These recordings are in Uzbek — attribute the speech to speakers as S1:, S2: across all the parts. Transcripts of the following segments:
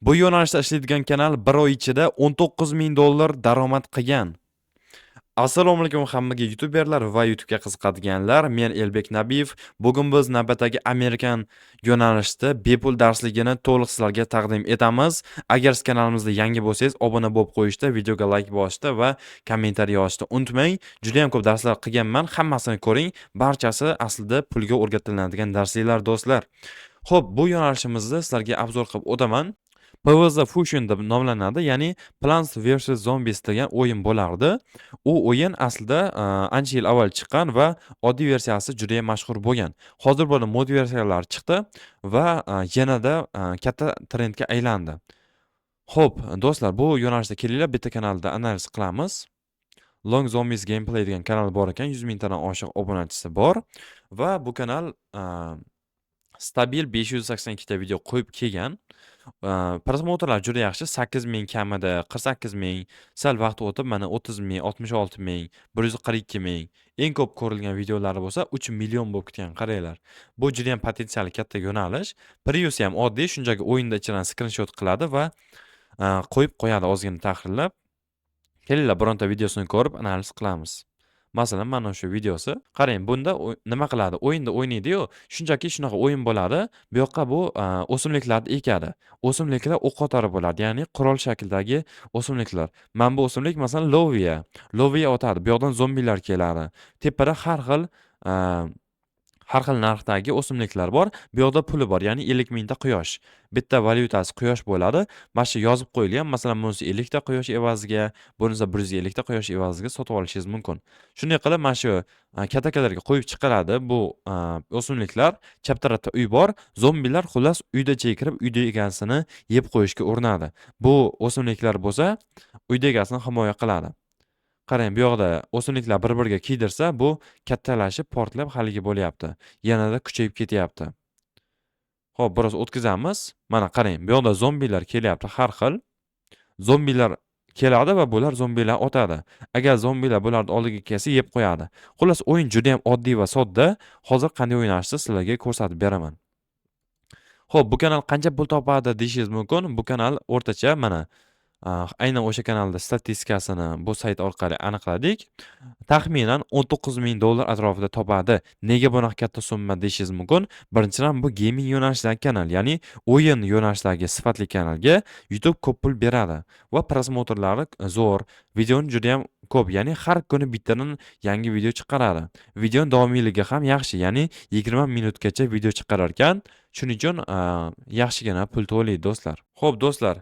S1: Bu yo'nalishda ishlaydigan kanal 1 oy ichida $19,000 daromad qilgan. Assalomu alaykum hammaga YouTuberlar va YouTube'ga qiziqadiganlar. Men Elbek Nabiyev. Bugun biz navbatdagi Amerikan yo'nalishida bepul darsligini to'liq sizlarga taqdim etamiz. Agar siz kanalimizda yangi bo'lsangiz, obuna bo'lib qo'yishda, videoga like bosishda va kommentariy yozishda unutmang. Juda ham ko'p darslar qilganman. Hammasini ko'ring. Barchasi aslida pulga o'rgatiladigan darsliklar do'stlar. Xo'p, bu yo'nalishimizda sizlarga obzor qilib o'taman. PvZ Fusion deb nomlanadi, ya'ni Plants vs Zombies degan o'yin bo'lardi. U o'yin aslida ancha yil avval chiqqan va oddiy versiyasi juda ham mashhur bo'lgan. Hozir buni mod versiyalari chiqdi va yanada katta trendga aylandi. Xo'p, do'stlar, bu yo'nalishda kelinglar, bitta kanalda analiz qilamiz. Long Zombies Gameplay degan kanal bor ekan, 100 mingtadan oshiq obunachisi bor va bu kanal stabil 582 ta video qo'yib kelgan. Prosmotrlar juda yaxshi, 8000 kamida 48000, sal vaqt o'tib mana 30000, 66000, 142000, eng ko'p ko'rilgan videolari bo'lsa 3 million bo'lib ketgan, qaranglar. Bu juda ham potensiali katta yo'nalish. Prius ham oddiy, shunchaki o'yinda ichidan skrinshot qiladi va qo'yib qo'yadi ozgina tahrirlab. Kelinglar bironta videosini ko'rib analiz qilamiz. Masalan, mana shu videosi. Qarang, bunda nima qiladi? O'yinda o'ynaydi-yu, shunchaki shunaqa o'yin bo'ladi. Bu yoqqa bu o'simliklarni ekadi. O'simliklar o'q qatori bo'ladi, ya'ni qurol shaklidagi o'simliklar. Mana bu o'simlik masalan Loviya. Loviya otadi. Bu yoqdan zombilar keladi. Tepada har xil narxdagi o'simliklar bor. Bu yoqda puli bor, ya'ni 50 mingta quyosh. Bitta valyutasi quyosh bo'ladi. Mana shu yozib qo'yilgan. Masalan, bunisi 50 ta quyosh evaziga, bunisi 150 ta quyosh evaziga sotib olishingiz mumkin. Shunday qilib, mana shu katakalarga qo'yib chiqaradi bu o'simliklar. Chap tarafda uy bor. Zombilar xullas uyda chekirib, uyda egasini yeb qo'yishga urinadi. Bu o'simliklar bo'lsa, uyda egasini himoya qiladi. Qarang, bu yoqda o'simliklar bir-biriga kiydirsa, bu kattalashib, portlab haligi bo'lyapti. Yanada kuchayib ketyapti. Xo'p, biroz o'tkazamiz. Mana qarang, bu yoqda zombilar kelyapti har xil. Zombilar keladi va bular zombilar otadi. Agar zombilar bularni oldiga kelsa, yeb qo'yadi. Xullas, o'yin juda ham oddiy va sodda. Hozir qanday o'ynashni sizlarga ko'rsatib beraman. Xo'p, bu kanal qancha pul topadi deyishingiz mumkin. Bu kanal o'rtacha mana aynan o'sha kanalda statistikasini bu sayt orqali aniqladik. Taxminan $19,000 atrofida topadi. Nega bunaqa katta summa deyishingiz mumkin. Birinchidan bu gaming yo'nalishidagi kanal, ya'ni o'yin yo'nalishidagi sifatli kanalga YouTube ko'p pul beradi va prosmotrlari zo'r. Videoni juda ham ko'p, ya'ni har kuni bittadan yangi video chiqaradi. Videoning davomiyligi ham yaxshi, ya'ni 20 minutgacha video chiqarar ekan. Shuning uchun yaxshigina pul to'laydi do'stlar. Xo'p do'stlar,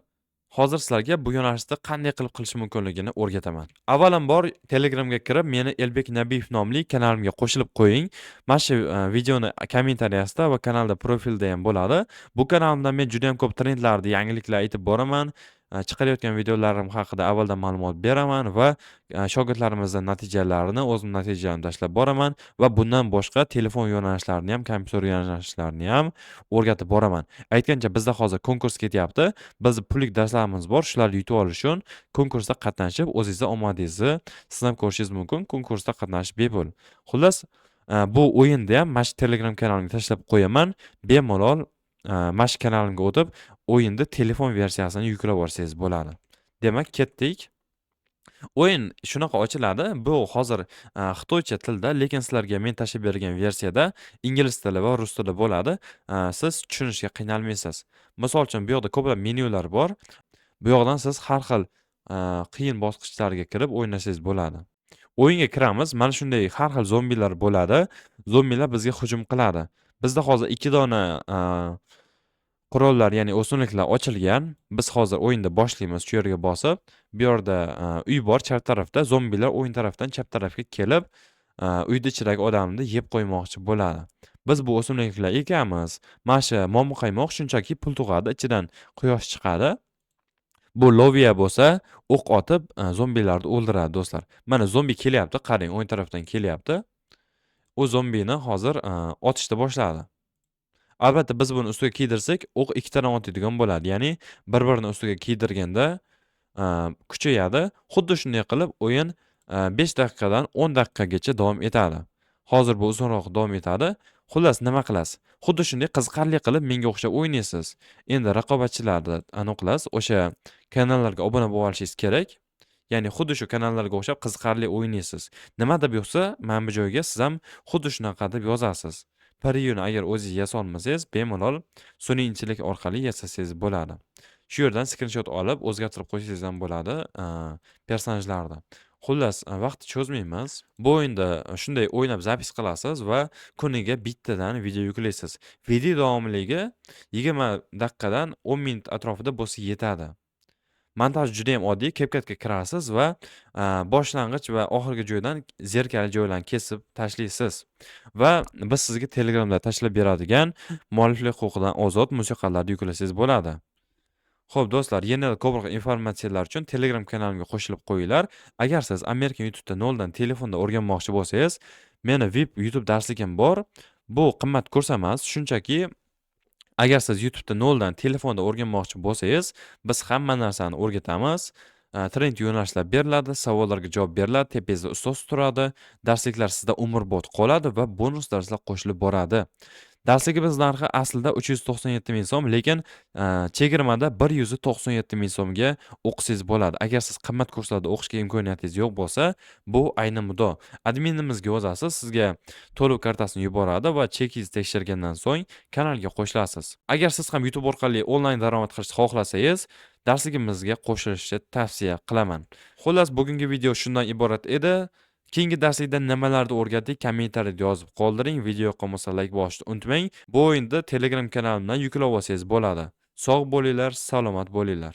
S1: hozir sizlarga bu yo'nalishda qanday qilib qilish mumkinligini o'rgataman. Avvalambor Telegramga kirib, meni Elbek Nabiyev nomli kanalimga qo'shilib qo'ying. Mana shu videoni kommentariyasida va kanalda profilda ham bo'ladi. Bu kanalimda men juda ham ko'p trendlarni, yangiliklar aytib boraman. Chiqarayotgan videolarim haqida avvaldan ma'lumot beraman va shogirdlarimizning natijalarini, o'zim natijalarimni tashlab boraman va bundan boshqa telefon yo'nalishlarini ham, kompyuter yo'nalishlarini ham o'rgatib boraman. Aytgancha bizda hozir konkurs ketyapti. Bizning pullik darslarimiz bor. Shularni yutib olish uchun konkursda qatnashib, o'zingizning omadingizni sinab ko'rishingiz mumkin. Konkursda qatnashish bepul. Xullas, bu o'yinda ham mana shu Telegram kanalimga tashlab qo'yaman. Bemalol mana shu kanalimga o'tib, o'yinda telefon versiyasini yuklab olsangiz bo'ladi. Demak, ketdik. O'yin shunaqa ochiladi. Bu hozir xitoycha tilda, lekin sizlarga men tashib bergan versiyada ingliz tili va rus tili bo'ladi. Siz tushunishga qiynalmaysiz. Misol uchun, bu yoqda ko'plab menyular bor. Bu yoqdan siz har xil qiyin bosqichlarga kirib o'ynasangiz bo'ladi. O'yinga kiramiz. Mana shunday har xil zombilar bo'ladi. Zombilar bizga hujum qiladi. Bizda hozir 2 dona qurollar, ya'ni o'simliklar ochilgan. Biz hozir o'yinda boshlaymiz, shu yerga bosib. Bu yerda uy bor chap tarafda, zombilar o'yin tarafdan chap tarafga kelib, uyda ichidagi odamni yeb qo'ymoqchi bo'ladi. Biz bu o'simliklar ekamiz. Mana shu momiqaymoq shunchaki pul tug'adi, ichidan quyosh chiqadi. Bu Loviya bo'lsa, o'q otib zombilarni o'ldiradi do'stlar. Mana zombi kelyapti, qarang, o'yin tarafdan kelyapti. U zombini hozir otishni boshladi. Albatta, biz buni ustiga kiydirsak, o'q 2 tadan otadigan bo'ladi. Ya'ni bir-birini ustiga kiydirganda kuchayadi. Xuddi shunday qilib o'yin 5 daqiqadan 10 daqiqagacha davom etadi. Hozir bu uzunroq davom etadi. Xullas, nima qilasiz? Xuddi shunday qiziqarli qilib menga o'xshab o'ynaysiz. Endi raqobatchilarni aniqlasiz, o'sha kanallarga obuna bo'lib olishingiz kerak. Ya'ni xuddi shu kanallarga o'xshab qiziqarli o'ynaysiz. Nima deb yozsa, mana bu joyga siz ham xuddi shunaqa deb yozasiz. Prevyuni agar o'zingiz yasolmasangiz, bemalol sun'iy intellekt orqali yasasangiz bo'ladi. Shu yerdan skrinshot olib o'zgartirib qo'ysangiz ham bo'ladi, personajlarni. Xullas, vaqtni cho'zmaymiz. Bu o'yinda shunday o'ynab zapis qilasiz va kuniga bittadan video yuklaysiz. Video davomiyligi 20 daqiqadan 10 minut atrofida bo'lsa yetadi. Montaj juda ham oddiy. CapCutga kirasiz va boshlang'ich va oxirgi joydan zerkali joylarni kesib tashlaysiz. Va biz sizga Telegramda tashlab beradigan mualliflik huquqidan ozod musiqalarni yuklasangiz bo'ladi. Xo'p do'stlar, yanada ko'proq informatsiyalar uchun Telegram kanalimga qo'shilib qo'yinglar. Agar siz American YouTube'da noldan telefonda o'rganmoqchi bo'lsangiz, meni VIP YouTube darsligim bor. Bu qimmat kurs emas, shunchaki agar siz YouTube'da noldan telefonda o'rganmoqchi bo'lsangiz, biz hamma narsani o'rgatamiz. Trend yo'nalishlar beriladi, savollarga javob beriladi, tepangizda ustoz turadi, darsliklar sizda umrbod qoladi va bonus darslar qo'shilib boradi. Darsligimiz narxi aslida 397 ming so'm, lekin chegirmada 197 ming so'mga o'qisangiz bo'ladi. Agar siz qimmat kurslarda o'qishga imkoniyatingiz yo'q bo'lsa, bu ayni muddao. Adminimizga yozasiz, sizga to'lov kartasini yuboradi va chekingizni tekshirgandan so'ng kanalga qo'shilasiz. Agar siz ham YouTube orqali onlayn daromad qilishni xohlasangiz, darsligimizga qo'shilishni tavsiya qilaman. Xullas, bugungi video shundan iborat edi. Keyingi darslikda nimalarni o'rgatdik, kommentariyada yozib qoldiring. Video yoqqan like bosishni unutmang. Bu o'yinni Telegram kanalimdan yuklab olsangiz bo'ladi. Sog' bo'linglar, salomat bo'linglar.